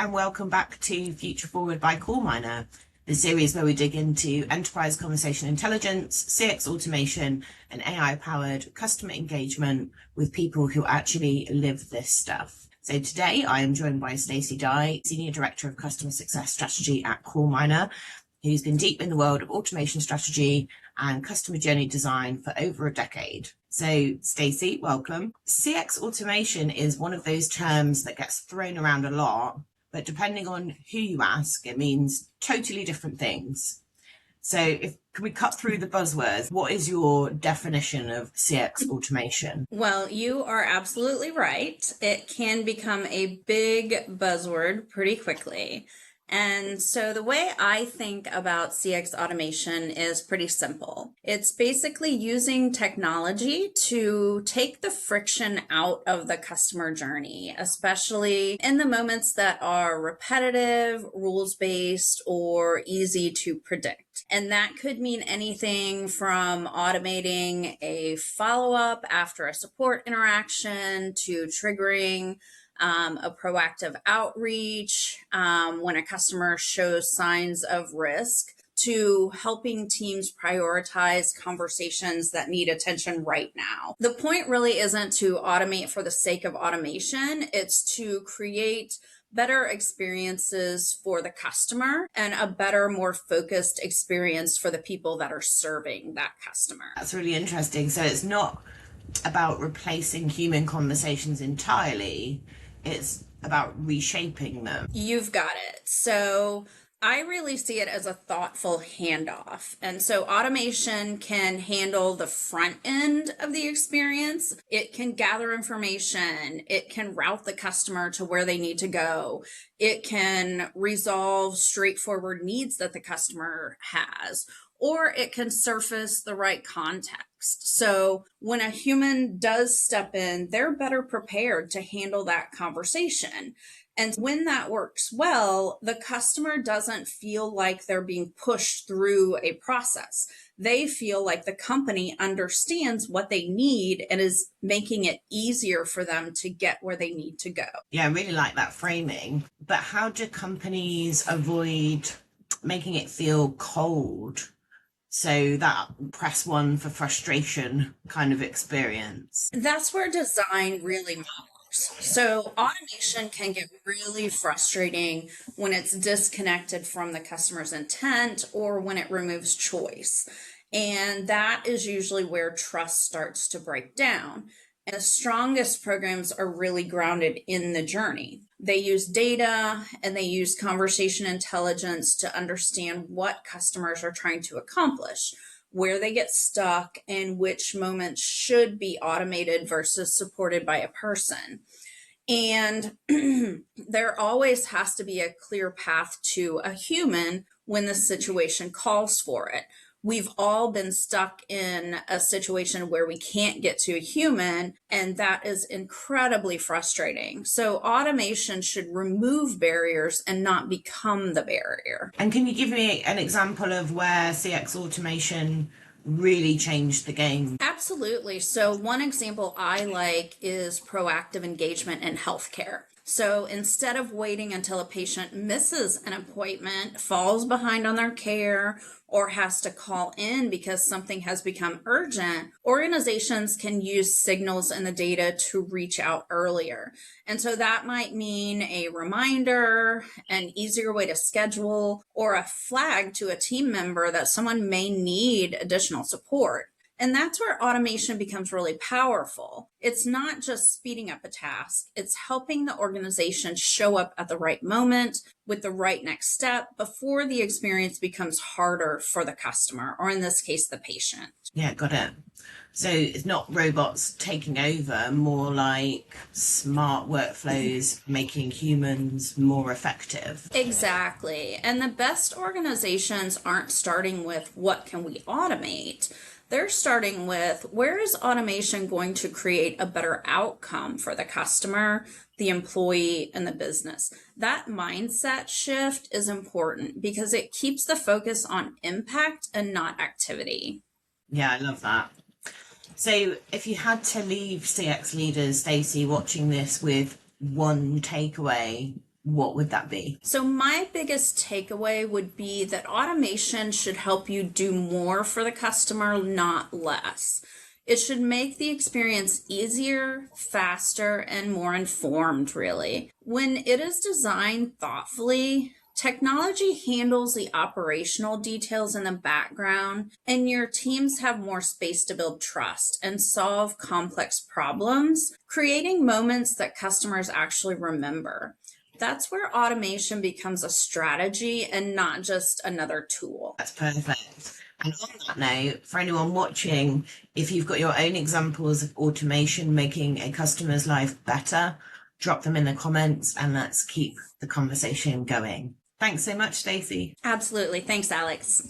and welcome back to Future Forward by CallMiner, the series where we dig into enterprise conversation intelligence, CX automation, and AI-powered customer engagement with people who actually live this stuff. So today I am joined by Stacey Dye, Senior Director of Customer Success Strategy at CallMiner, who's been deep in the world of automation strategy and customer journey design for over a decade. So Stacey, welcome. CX automation is one of those terms that gets thrown around a lot, but depending on who you ask, it means totally different things. So can we cut through the buzzwords? What is your definition of CX automation? Well, you are absolutely right. It can become a big buzzword pretty quickly. And so the way I think about CX automation is pretty simple. It's basically using technology to take the friction out of the customer journey, especially in the moments that are repetitive, rules-based, or easy to predict. And that could mean anything from automating a follow-up after a support interaction to triggering a proactive outreach when a customer shows signs of risk, to helping teams prioritize conversations that need attention right now. The point really isn't to automate for the sake of automation. It's to create better experiences for the customer and a better, more focused experience for the people that are serving that customer. That's really interesting. So it's not about replacing human conversations entirely. It's about reshaping them. You've got it. So I really see it as a thoughtful handoff. And so automation can handle the front end of the experience. It can gather information. It can route the customer to where they need to go. It can resolve straightforward needs that the customer has, or it can surface the right context. So when a human does step in, they're better prepared to handle that conversation. And when that works well, the customer doesn't feel like they're being pushed through a process. They feel like the company understands what they need and is making it easier for them to get where they need to go. Yeah, I really like that framing. But how do companies avoid making it feel cold? So that press one for frustration kind of experience. That's where design really matters. So automation can get really frustrating when it's disconnected from the customer's intent or when it removes choice. And that is usually where trust starts to break down. And the strongest programs are really grounded in the journey. They use data and they use conversation intelligence to understand what customers are trying to accomplish, where they get stuck, and which moments should be automated versus supported by a person. And there always has to be a clear path to a human when the situation calls for it. We've all been stuck in a situation where we can't get to a human, and that is incredibly frustrating. So automation should remove barriers and not become the barrier. And can you give me an example of where CX automation really changed the game? Absolutely. So one example I like is proactive engagement in healthcare. So instead of waiting until a patient misses an appointment, falls behind on their care, or has to call in because something has become urgent, organizations can use signals in the data to reach out earlier. And so that might mean a reminder, an easier way to schedule, or a flag to a team member that someone may need additional support. And that's where automation becomes really powerful. It's not just speeding up a task, it's helping the organization show up at the right moment with the right next step before the experience becomes harder for the customer, or in this case, the patient. Yeah, got it. So it's not robots taking over, more like smart workflows making humans more effective. Exactly. And the best organizations aren't starting with what can we automate? They're starting with where is automation going to create a better outcome for the customer, the employee, and the business. That mindset shift is important because it keeps the focus on impact and not activity. Yeah, I love that. So if you had to leave CX leaders, Stacey, watching this with one takeaway, what would that be? So my biggest takeaway would be that automation should help you do more for the customer, not less. It should make the experience easier, faster, and more informed, really. When it is designed thoughtfully, technology handles the operational details in the background, and your teams have more space to build trust and solve complex problems, creating moments that customers actually remember. That's where automation becomes a strategy and not just another tool. That's perfect. And on that note, for anyone watching, if you've got your own examples of automation making a customer's life better, drop them in the comments and let's keep the conversation going. Thanks so much, Stacey. Absolutely. Thanks, Alex.